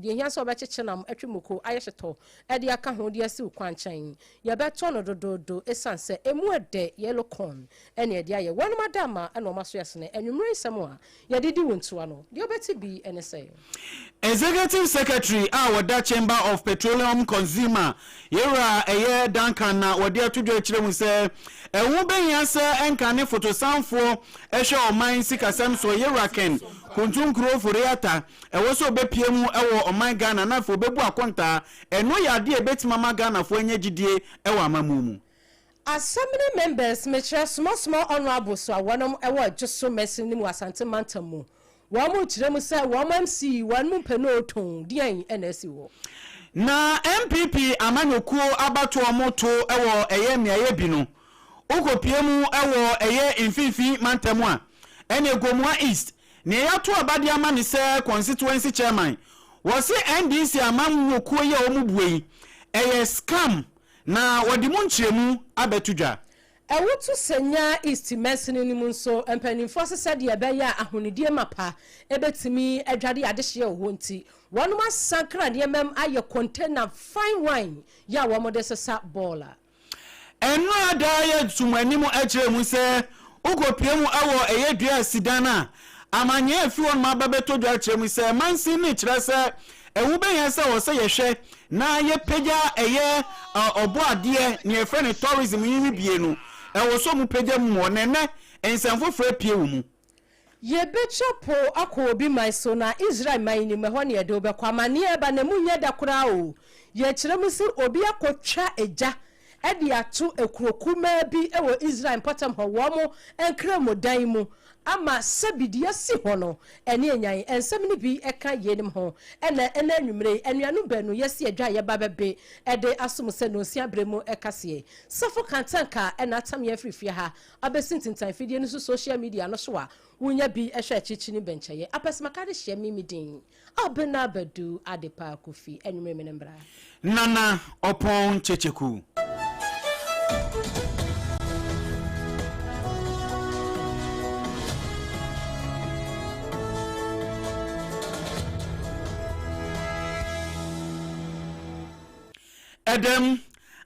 the Yanso Bachenam, Etrimuko, Ayashato, Edia Caho, dear Su Quanchain, Yabatono do, Essanse, Emua de Yellow Corn, and Yadia, one Madama, and Omasuasne, and you marry Samoa, Yadi Wintuano, the Betty B. NSA. Executive Secretary, our Dutch Chamber of Petroleum Consumer, Yera, a year Duncan, or dear to do it, say, a woman answer and can photo sound for a show of mine, sick as some so Yeraken, Kuntum Crow for Reata, and also be PM or my Ghana, and for Bebu Akonta, and no idea bet Mama Ghana for any GDA, Ewa Mamumu. As so many members, Mr. Small honorable, so one of our just so messing him was Antimantamu. One more to say, one MC, one more penotone, dear NSU. Na MPP Amanoku Abato Amoto, Ewo, Ayemi Ayebino. Oko PM Ewo, Aye, Infifi, Mantamwa. Ene Gomwa East. Neyato Abadia Mani say constituency chairman. Was it NDC Amanoku ye omubwe? Aye scam. Na wadimunchemu abetuja. Ewutu senya East Messin ni munso empani force said ye beya ahunidie mapa ebetimi adwade adehye ohonti wonuma sankra de mem aye container fine wine ya wo mode sesa baller enu adaye tumanimu akiremu se ugopiemu awo eyedua sidana amanye afi won mababeto dwa akiremu se mansi ni kire se ewu beyan se wo se yehwe na ye peja eye obo ade ne efre ne tourism yi bienu ewo so mu peja mu onene ensanfo fra pie wo mu ye bechopo akọ obi mai so na Israel mai ni meho ne de obekwa mane eba na munye da kura o ye kire mu se obi akotwa eja ede ato ekurokuma bi ewo Israel potem ho wo mo enkra modan mu ama sabidi si ho no ene enyan ensem ni bi eka yenim ho ena anwumre anuanu banu yesi adwa ye babebe ede asomse no si abremu ekase safo kantanka ena tam ye frifia ha abesintintan fidie no social media no so a wunya bi ehwe achichi ni bencheye apesmakade hye mimidin abena badu adepa kofi anwumre menembra nana opon checheku Adam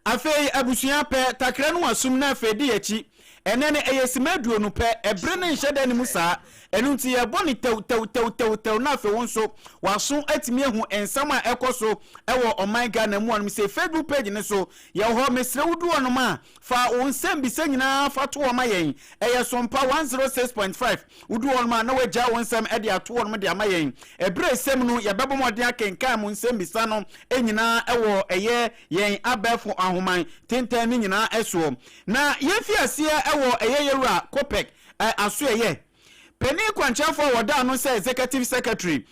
afei abusuya pe takra no asum na afedi yachi enene eyesimaduo no pe ebre ne nhede ne musa enu nti ye boni tew na afei wonso waso atimi ehu ensam a ekoso ewo oman Ghana mu anum se Facebook page ne so ye ho mesre wudu onum a fa wonsam bi sanyina fa to omayen eye Sompa 106.5 wudu onum a na wagya wonsam ede ato onum de amayen ebre sem no ye bebo modin akenkan mu nsam bi sa no enyina ewo eye yen abefo ahoman tenten ni nyina eso na ye fiase ewo eye yewura Kopek aso eye Penny Kwanchafo wada no say executive secretary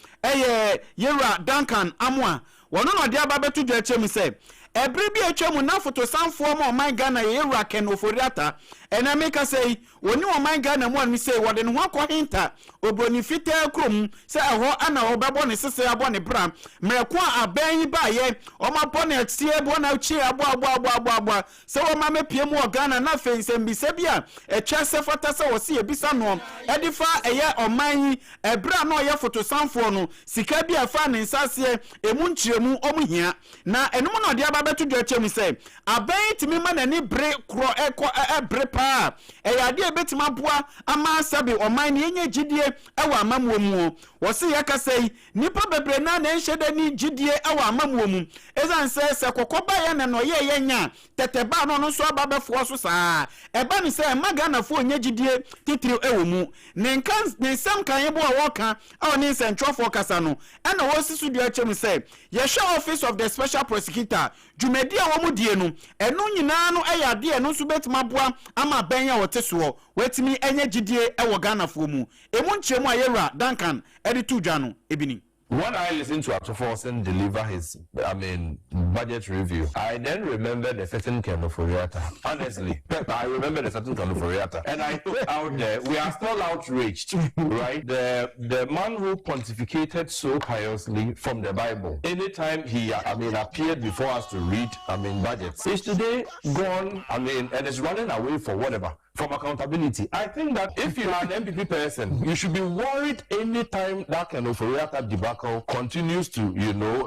yewura Duncan Amwa wono no de ababeto dwachem say ebre bi atwam na foto sanfo ma oman Ghana yewura Ken Oforiata ena meka say woni oman Ghana mu an say wode no akọ hinta obroni fita krom say eho ana obebo ne sese abo ne bra mreko aban yi ba ye o ma pone atie ebo na chi abo say o ma mepie mu Ghana na fensem bi se bia etwa se fata se wo se ebisa no edifa eye oman yi ebra na oye foto sanfo no sika bia fa ne nsase emu nchiremu omuhia na enum no de ababeto dwachem say aban timi ma na ni bre kro bre pa ade ebetima boa ama sabe oman yenye gidie ewa amamuo mu wo se yakasai nipa bebre na nhede ni gidie ewa amamuo mu ezan se kokoba ya na no ye yenya teteba no so ababefo so saa eba ni se magana fo onye gidie titiri ewo mu ne nsam kan yebo a woka a oni se ntwofo kasa no ena wo sisu dia chem se ye show office of the special prosecutor jumedi a wo mu die no eno nyina no eyade eno so betima boa ama benya woteso wetimi enye gidie ewo Ghana fo mu emu nchemu ayewura Duncan editu dwano ebini. When I listened to Atoforsen deliver his, budget review, I then remembered a certain Ken Oforiata. Honestly, I remembered a certain Ken Oforiata. And I put out there, we are still outraged, right? The man who pontificated so piously from the Bible, anytime he, appeared before us to read, budgets, is today gone, and is running away for whatever. from accountability. I think that if you are an MPP person, you should be worried anytime that kind of Oriata debacle continues to,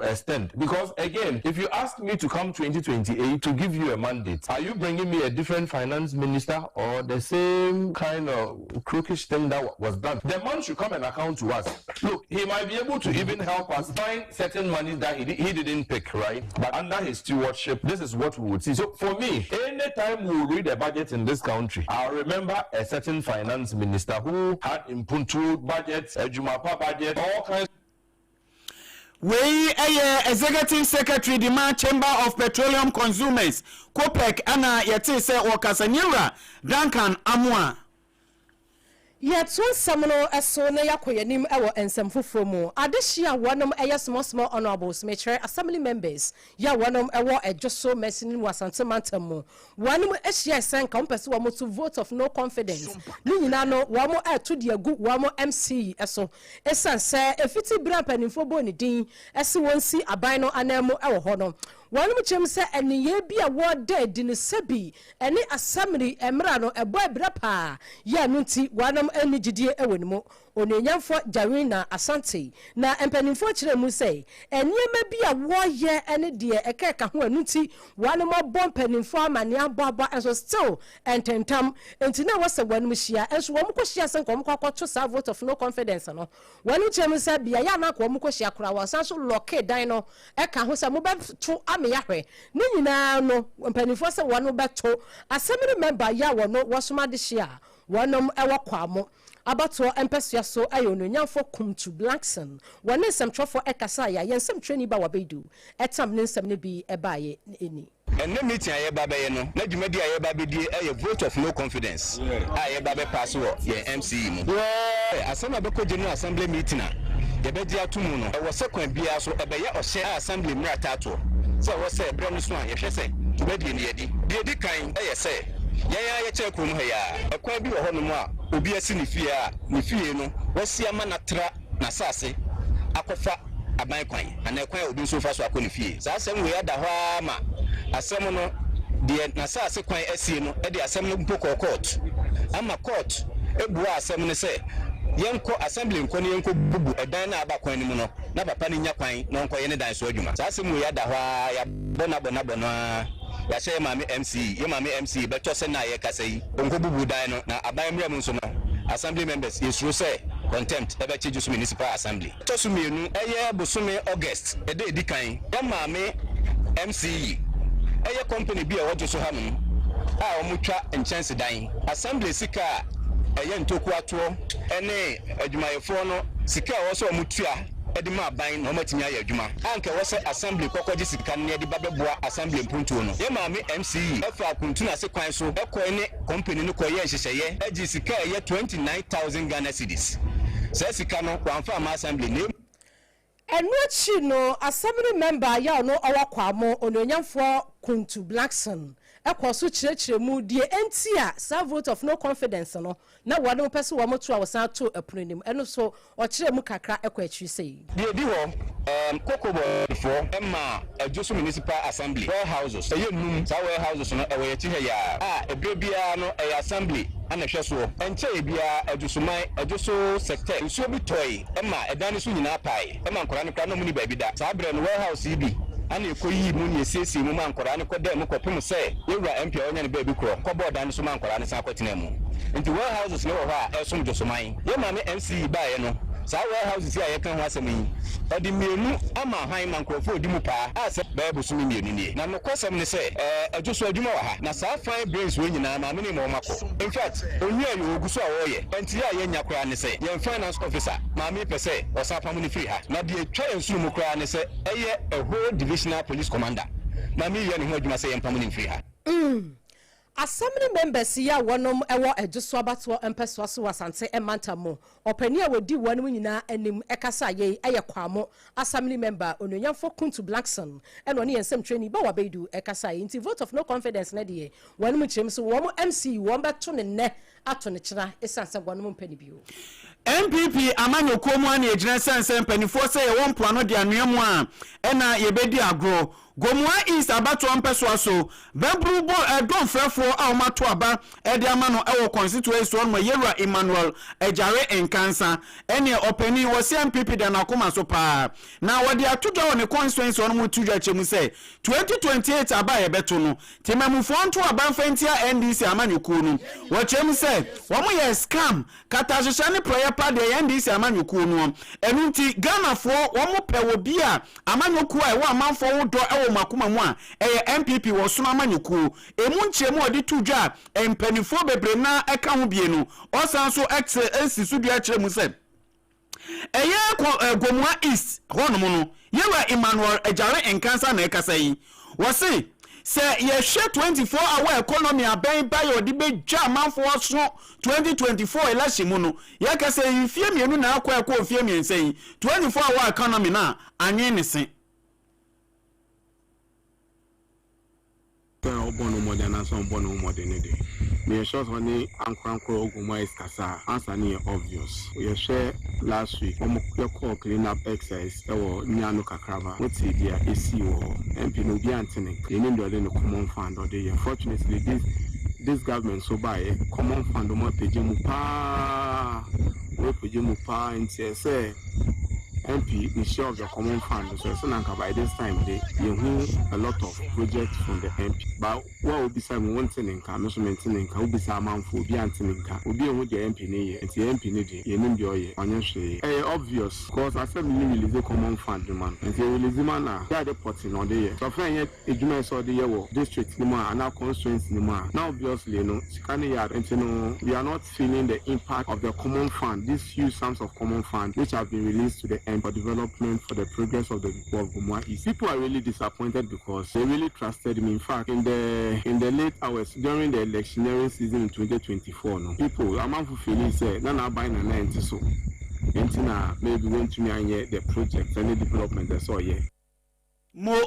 extend. Because again, if you ask me to come 2028 to give you a mandate, are you bringing me a different finance minister or the same kind of crookish thing that was done? The man should come and account to us. Look, he might be able to even help us find certain money that he didn't pick, right? But under his stewardship, this is what we would see. So for me, anytime we read a budget in this country, I remember a certain finance minister who had impuntu budgets, a Jumapa budget, all kinds. We executive secretary the man Chamber of Petroleum Consumers COPEC ana yete se Wakasanyura Duncan Amwa. Yet one samuno eso na yakoyanim ewo ensem fofromu adehia wonom small honorables metre assembly members ya wonom ewo ejoso mesinin wasante mantamu wonom ehia senka mpese wo to vote of no confidence ni nyina no wo mo to de agu wo mo MC eso esanse efiti bra panimfo boni din ese wonsi aban no anamo ewo hono wonom chem se eniye bia wo dead ni sabi eni assembly emra no ebo ebra pa ya nti wonom eni gidie ewenimu onyenyamfo Jarina Asante na empanimfo kire mu sei eniyema bia wo ye eni de ekeka ho anuti wonom bom panimfo amane aboabo enso still ententam enti na wose wonom hia enso wo mkohia sen kom kwakoto sa vote of no confidence no wonom chem se bia ya na ko mkohia kura wasan so lock dan no eka ho se mo beto ame yahwe ni nyina no empanimfo se wonom beto assembly member ya wono wosoma de hia wonom ewo kwamo abato empesua so ayono nyamfo kumtu Blackson wone semtrofo ekasa ya yensem treni ba wabedu etam ne nsem ne bi ebaye eni enne meeting aye ba be no na dwumadi aye ba be die aye vote of no confidence aye ba be pass wo ye MC mu asema be ko general assembly meeting a ye be dia tumu no e wo sekwan bia so e be ye ohye assembly mrata to so wo se bre no so a ye hwe se dwumadi ne yedi kan aye se ya che krum ha ya ekwan bi wo ho no mu a obi asi ne fie a ne fie no wasi ama na tra na sase akofa aban kwan ana ekwan obi so fa so akọ ne fie sa asem we ada ho ama asem no de na sase kwan asie no e de asem no mpoko court ama court ebua asem ne se yenko assembly nko ne yenko bubu edan na aba kwan ni mu no na papa ne nya kwan na nko ye ne dan so adwuma sa asem we ada ho ya bona ya say mama MC ye mama MC beto se na ye kasa yi onko bubu dan no na aban mrem nso no assembly members yesuro say contempt ebe cheju municipal assembly to su mienu eye bosome August ede edikan ya mama MC eye company bi e wojo so ha no a omutwa enchanse dan assembly sika eye ntoku ato ene adwumayefo no sika wo so omutua edima ban no matimi aye adwuma anka wo se assembly kokoje sika ne edi babeboa assembly mpuntuo no ye maame MC efa kuntu na se kwan so ekoi company no koye nhyehyeye egi sika ye 29000 Ghana cedis se sika no kwanfa ma assembly ne enwachi no assembly member ya no owakwamo ononyamfo kuntu Blackson ekwoso kirekire mu die entia sa vote of no confidence no na wano pese wo moto a wosan to apunim eno so o kire mu kakra ekwa akiri sei die di ho kokobo for emma ejoso municipal assembly warehouses eyennum sa warehouses no ewe yachi ha ya ebrebia no assembly ana hwe so enche ebia ejosuman ejoso sector nso bi toy emma edan so nyina pai emma nkora ne kra no mu ni ba bi da sa bre no warehouse bi ana ekoyi mu ni esiesie mu mankora ne kodda mu kopem se yewura MP onya ne ba bi kro kobo dan so mankora ne sa kwetena mu nti warehouses no ho a esom josuman ye ma me MC ba ye no sa warehouses ya ye kan ho asem yi odi mienu ama han mankrofo odi mu pa ase ba bu sumi mienu ni na no kwasem ne se ejoso adwuma wa ha na sa fine brains we nyina ma me ni mo mako in fact onye ayo oguso a wo ye enti ya ye nyakora ne se ye finance officer ma me pese osapa mu ni free ha na de twa ensuru mu kora ne se eye a whole divisional police commander ma me ye ne ho adwuma se ye mpamu ni free ha assembly members ya wonom ewo ejuso abato empeso so wasante emantamo opani a wodi wonom nyina anim ekasa ye eye kwamo assembly member ononyamfo kuntu Blackson eno ne yensem training ba wabedu ekasa ye nti vote of no confidence na de wonom chim so wo MC wo beto ne ne ato ne kira esanse wonom mpani bio MPP amanyo komu ani ejina sense mpanifo se ye won poano de anuamu a ena ye bedi agro Gomua East abato ampeso so bebru don frefo a omato aba e de ama no e constituency on ma Yewura Emmanuel Ejare Enkansa ene openi wo MPP de na akoma so pa na wode atodo ne constituency on mu tudwa chemu se 2028 aba ye beto no timamufo nto aba mfantia NDC amanyuku no wo chemu se wo mo ye scam katahwehwe ne prayer pad ye NDC amanyuku no enu nti Ghana fo wo mo pe wo bia amanyuku a wo amanfo wo do e wo makoma mu a eye MPP wo so amanyuku emu nchemu odi tudwa empanifo bebre na eka ho bie no osan so ex sudua kyeremu se eye Gomua East hono mu no Yewura Emmanuel Ejare Enkansa na ekasa yi wo se ye hwe 24 hour economy aben ba yo de beja manfo so 2024 election mu no ye kasa yi fie mienu na akwa fie miensen 24 hour economy na anwe ne se Bono modern and some bono modern day. Me short honey and crankle Gomua is kasa answer near obvious. We share last week call clean up exercise or Nyano Kakrava. What's the idea? AC or MP no be antene. You need to common fund or the unfortunately this government so by a common fund or pejimupa and say MP is sure of the common fund, so by this time they a lot of projects from the MP. But what will be some wanting in car, measurement in car, will be some amount for be anting car, will be with the MP near, and the MP needy, you name the financially obvious, because I said we release a common fund demand, and they release the man now, they are the potting on the year. So, friend, yet a junior saw the year district in and now constraints in now obviously, you know, Scania, and you know, we are not feeling the impact of the common fund, these huge sums of common fund which have been released to the MP. For development, for the progress of the people of Gomua East. People are really disappointed because they really trusted me. In fact, in the late hours during the electioneering season in 2024, no people among feeling say na buying a 90 so. Entina maybe went to me and the project and the development that's all yeah. Mo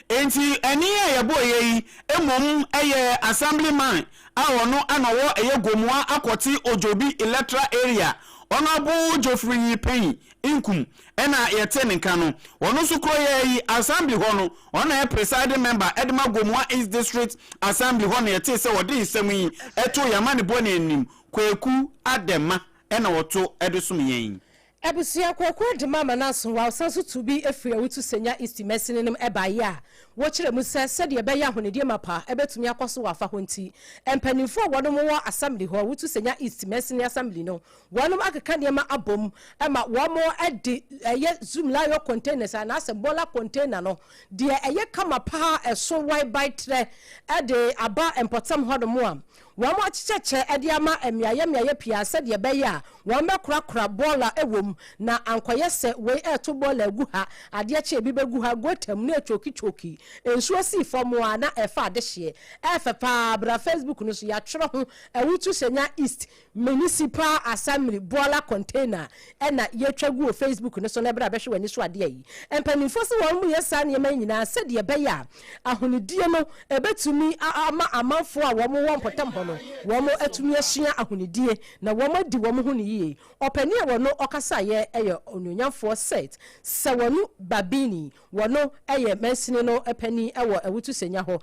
enti eni ya boy yi emom eye assemblyman awono anawo eye Gomua akoti Ojobi electoral area Honorable Geoffrey Payne inkum ena yete nka no wono so kro yi assembly ho no ona e presiding member Edma Gomua East District Assembly ho no yete se wode nsem yi eto yamane boni anim Kwaku Adema ena woto edesum yen Ebusia Kwaku Adema manaso wa sanso to be efri awutu senya East Mercenim ebaye a wo kire mu se de be ya honedie mapa ebetumi akoso wa fa honti empanimfo wodom wo assembly ho awutu senya East Mercenim assembly no wonum akeka de ma abom ema wo mo edi eye zoom la yo containers na asebola container no de eye kama pa eso wide by tre e de aba empotam hodom am wo mo chicheche edi ama emiaye pia se de be ya wo me kura bola ewom na ankoye se we eto bola agu ha ade ache bi begu ha gotam na choki ensuo si fomo na efa de hye efa pa bra Facebook no so ya twere ho awutu senya East Municipal Assembly bola container ena ye twagu o Facebook no so na bra behwe wani so ade yi empanifo se wo mu yesa ne ma nyina se de be ya ahonidie no ebetumi ama amanfo a wo mo won potam ho no wo mo atumi asua ahonidie na wo mo di wo mo ho ne yi opani e wo no okasa ye eye onyonyamfo set se wonu babini wono eye mensini no epani ewo awutu senya ho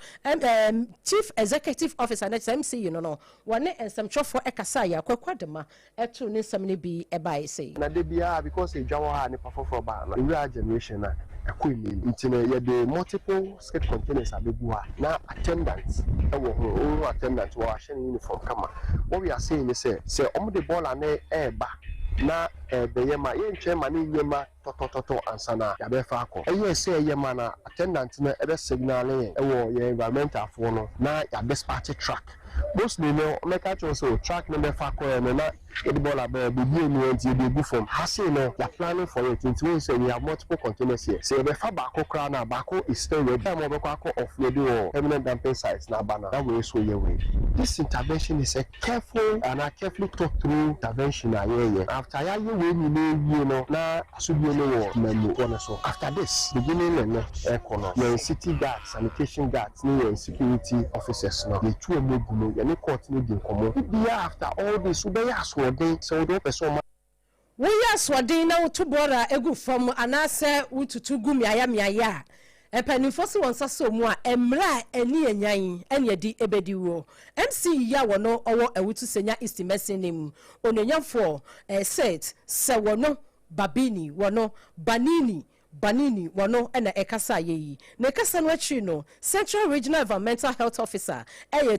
Chief Executive Officer na MC no wone ensamtwofo ekasa ya Kwaku Adema eto ne nsam bi ebae sei na de bia because edwawo ha ne pafofo ba na ewura generation na ekoni ntine ye de multiple skate containers abegu ha na attendants ewo ho attendants wa hye uniform kama what we are saying is say omo de ball na eba na beyema ye ntwema ne yema toto ansana ya be fa akọ eye se yema na attendant na ebe signal ewo ye environmental fo no na ya be party track mostly no make actually so track no be fa akọ na the ball about the new go from hase no ya planning for it into we say we have multiple containers here say be fa bako kra na bako is still ready am be akọ offload or permanent dumping sites na bana that way so ye way this intervention is a careful and a carefully thought through intervention after ya we you know na asubi no wo memu one so after this beginning no econo your city guards sanitation guards your security officers no the two emegumo ya ne court no din komo bia after all this we be aswodin so do person we aswodin na utubora egu from anase ututu gumi aya empanimfo so won saso mu a emra eni enyan ene yedi ebedi wo MC ya wono owo ewutu senya East Messenim onyenyafo set se wono babini wono banini wono ena ekasa yeyi na ekasa no achi no Central Regional Environmental Health Officer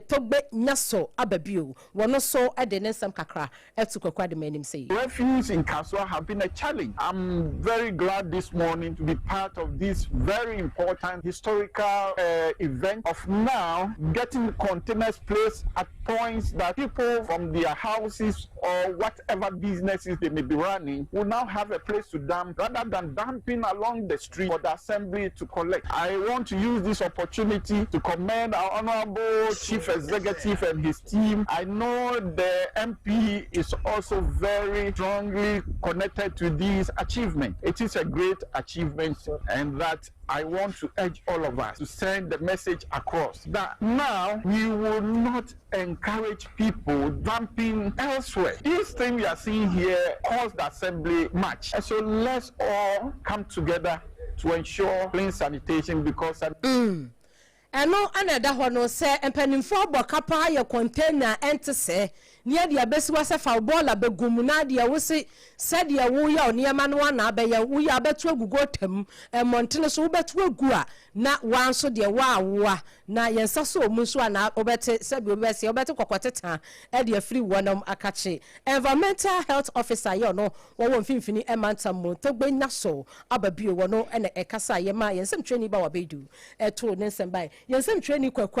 togbe nyaso ababio wono so ede nensam kakra etukwa de manim say refugees in Kaswa have been a challenge. I'm very glad this morning to be part of this very important historical event of now getting containers placed at points that people from their houses or whatever businesses they may be running will now have a place to dump rather than dumping along the street for the assembly to collect. I want to use this opportunity to commend our honorable chief executive and his team. I know the MP is also very strongly connected to this achievement. It is a great achievement, and that I want to urge all of us to send the message across that now we will not encourage people dumping elsewhere. This thing we are seeing here caused the assembly much. And so let's all come together to ensure clean sanitation because eno anada ho no se empanimfo abokapa ye container ente se ne dia besiwa se fa bola begum na dia wo se dia wo ya oniema no na abeya wo ya betu agugo tam montene so wo betu agu a na wanso de wa awoa na yensa so mu so na obete se bi obese obete kokoteta e dia free wonam akache environmental health officer ye no wo mfimfini emantam mo togbe nyaso ababio wo no ene ekasa ye ma yensem training ba wabedu eto ne nsem bai yensem training kwaku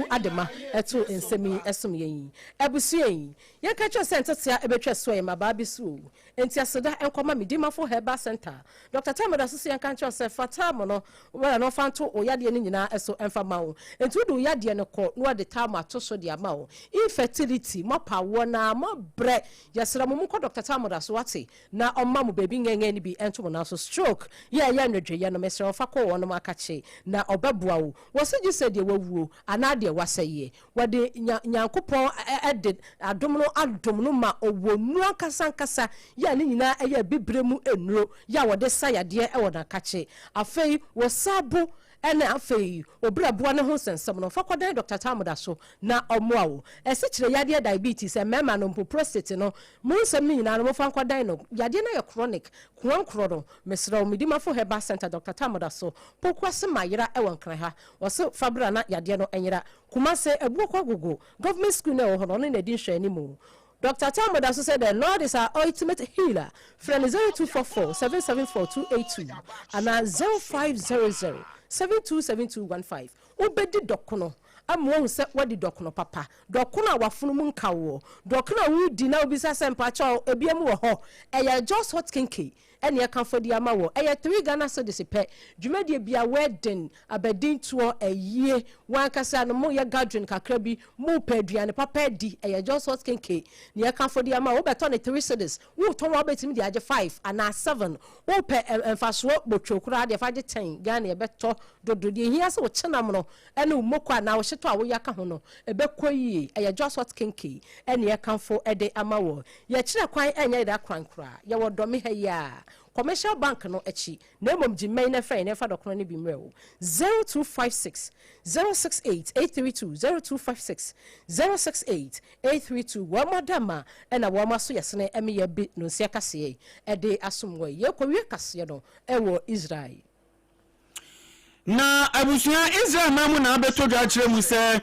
adema eto ensemi esom yen ebusu yen ye ka cho center tia ebetwa so ye mababi so enti aseda enkoma medima for herbal center Dr. Tamoda so yan kan cho se fatam no wala no fanto oyade ne nyina eso emfama wo enti do oyade ne ko no de tam atoso de ama wo infertility mopa wo na mo bre yesra mo ko Dr. Tamoda so wate na omma mo baby ngengen ni bi ento mo na so stroke ye nwedwe ye no mesra fa ko wo no makache na obabua wo se ji se de wawuo ana de wasaye wade nyankopon ede adom no ma owonu akasa ya ne nyina eye bibremu enuro ya wode sayade e woda kache afei wo sabo ene afei obrabua ne ho sensem no fakodan Dr. Tamoda so na omoa wo ese kire yade diabetes e mema no mpo prostate no mu nsem ni nyina no mo fankodan no yade na ye chronic kronkro mesra medima for herbal center Dr. Tamoda so pokwase mayira e wonkran ha wo se fabra na yade no enyira kuma se ebuokwa gogo government school na ho no na di hwe ni mu Dr. Tamoda said the Lord is our ultimate healer. Friend 0244 774282 and 0500 727215. Obedi dokono. Amu se wadi dokono papa. Dokono wafunu mu nka wo. Dokono wu di na obisa se mpacha ebiemu wo ho. Eya just hot kinky. Ene kan fodi ama wo. Eya 3 Ghana cedis pe. Dwumade bia wedding abedin to eye. Wan kasa no mo ye gathering kakra bi mo paduane papa di. Eya just hot kinky. Ne kan fodi ama wo beto ne 3 cedis. Wo to wo betimi di age 5 and 7. Wo pe emfaso botwokura de fa de 10. Ghana e beto dodo de hia se wo chenam no. Ene umokwa na wo to a wo yaka ho no ebekoyi eya just what kinky ene ye kanfo ede amawo ye kire kwan enye da krankra ye wodome ha ya commercial bank no echi na mom gimai na fa ne fa dokono ne bi mrewo 0256 068 832 0256 068 832 wa madama ena wa maso yesene eme ye bi no sia kase ede asomwe ye kowie kase no ewo Israel na abusuya Israel mamu na abeto dwa kire mu se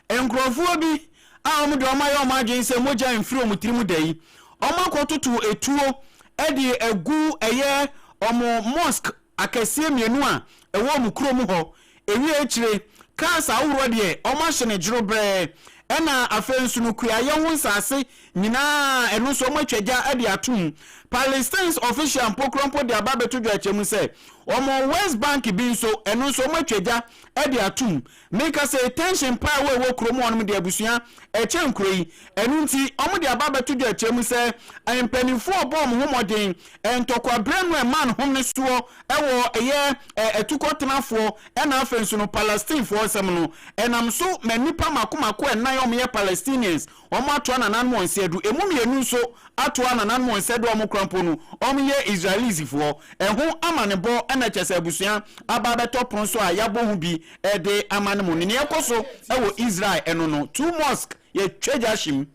enkrofo bi a omu de omaye omagen se moja enfiri omutirimu dai omakototo etuo edi egu eye omo mosque akasie mienu a ewo omukro mu ho ewi ekire kansa awuro de omahye jiro bre ena afensu no kuaye ho nsase nyina eno so omatwaja ade atum Palestine's official pokrompo de ababeto dwa chemu se omo West Bank bi so eno so omatwaja ade atum make say tension pa we kromo onum de abusuya eche nkroi enu nti omo de ababeto dwa chemu se empanifo obom homoden entokwa brenu e man hom ne so ewo eye etukotenafo ena afensu no Palestine for sem no enam so manipa makomako enan omo ye Palestinians omo atoa na nan mo nsedu emumienu so atoa na nan mo nsedu omo krampo no omo ye Israelis for eho amanebo ana chese abusua aba beto pron so a yabo hu bi de amane mu ne ekoso ewo Israel eno no 2 mosque ye twejashim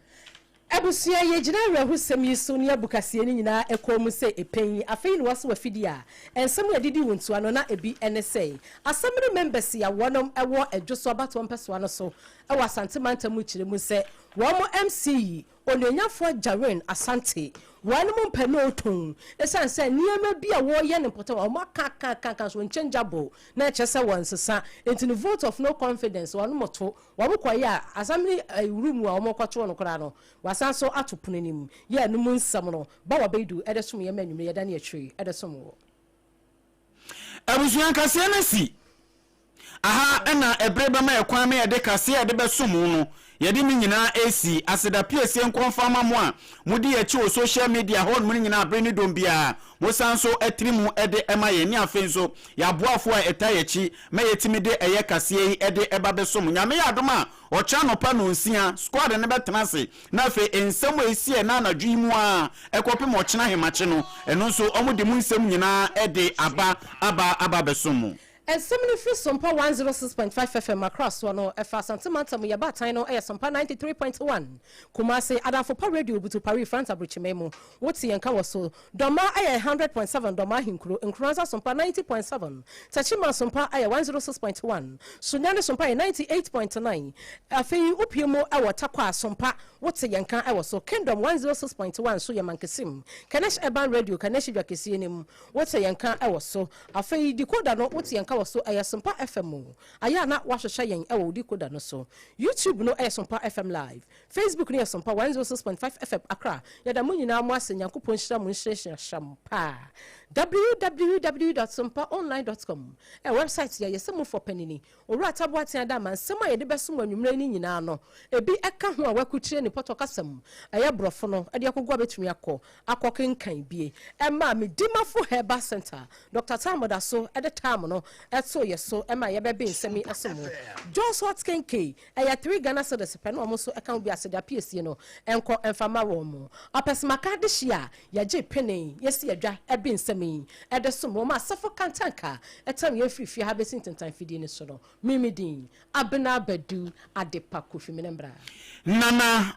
Abusia ye gina rahusem yiso ne abukase ni nyina ekomu se epen afei no waso wafidi a ensem yadidi wontu ano na ebi NSA assembly members ya wonom ewo adwoso abato mpeso ano so ewo asante mantamu kire mu se womo MC onyenyafo Jaren Asante wonom mpano ton esanse niema bia wo ye ne mpota wo maka so unchangeable na chese wonsesa into vote of no confidence wonom moto wo mkoye a assembly room wa wo mkoto no kora no wasanso atoponanim ye no mu nsam no ba wa bedu edesom ye manwum ye da ne atwi edesom wo abusuan kase na si aha ena ebreba ma ekwan me yede kase yede besom no yede mi nyina AC aseda PSC nkonfama mo a mudi ye chi o social media hon mo nyina abreni dombia mo sanso etrimu ede ema ye ni afenso ya boafo a etaye chi me yetimi de eye kase yi ede eba besom nyame ya adoma o cha no pa no nsia squad ne betenase na fe ensem esie na anadwu mu a ekope mo chena hemache no eno nso omudi mu nsem nyina ede aba besom. And similarly, Sompa 106.5 FM across one or F. Santimanta, we about Tino, Sompa 93.1. Kumase, Adafo Radio, to Paris, France, Abrichimemo. What's the Yankawaso? Doma, 100.7, Doma Hinkru, and Kranza Sompa 90.7. Tachima Sompa, 106.1. Sunana Sompa 98.9. Afi Upimo, our Takwa Sompa. What's the Yanka? I was so Kingdom 106.1. So Yamankasim. Kanesh Eban Radio, Kanesh Yakisinim. What's the Yanka? I was so. Afi Decoda, no, what's the Yanka? So Sompa FM aya na wa hwehwe yen e wo decoder no so YouTube no Sompa FM live Facebook no Sompa 106.5 FM Accra ya da munyina mo asenyankopon hira mo nhirehira shampa www.sompaonline.com website ya yesemu for penini owura taboate ada man sema ye de beso anwumre ni nyina no ebi eka ho a wakuchire ni potokasam aya brofo no ade akogwa betumi akokenkan bie ema me dimafo Herbal Center Dr. Tamoda so ede tam no so yeso ema ye bebe nsemi asomo John Swat Kenke aya 3 Ghana cedis pe no so eka bi aseda PSC no enko enfama wo mo apesemaka de hia ya je penen yesi adwa ebe nsemi ede somo ma safo kantanka etam ye fifi ha besin tentan fidi ni so no mimidin abena badu adepa kofi menembra nana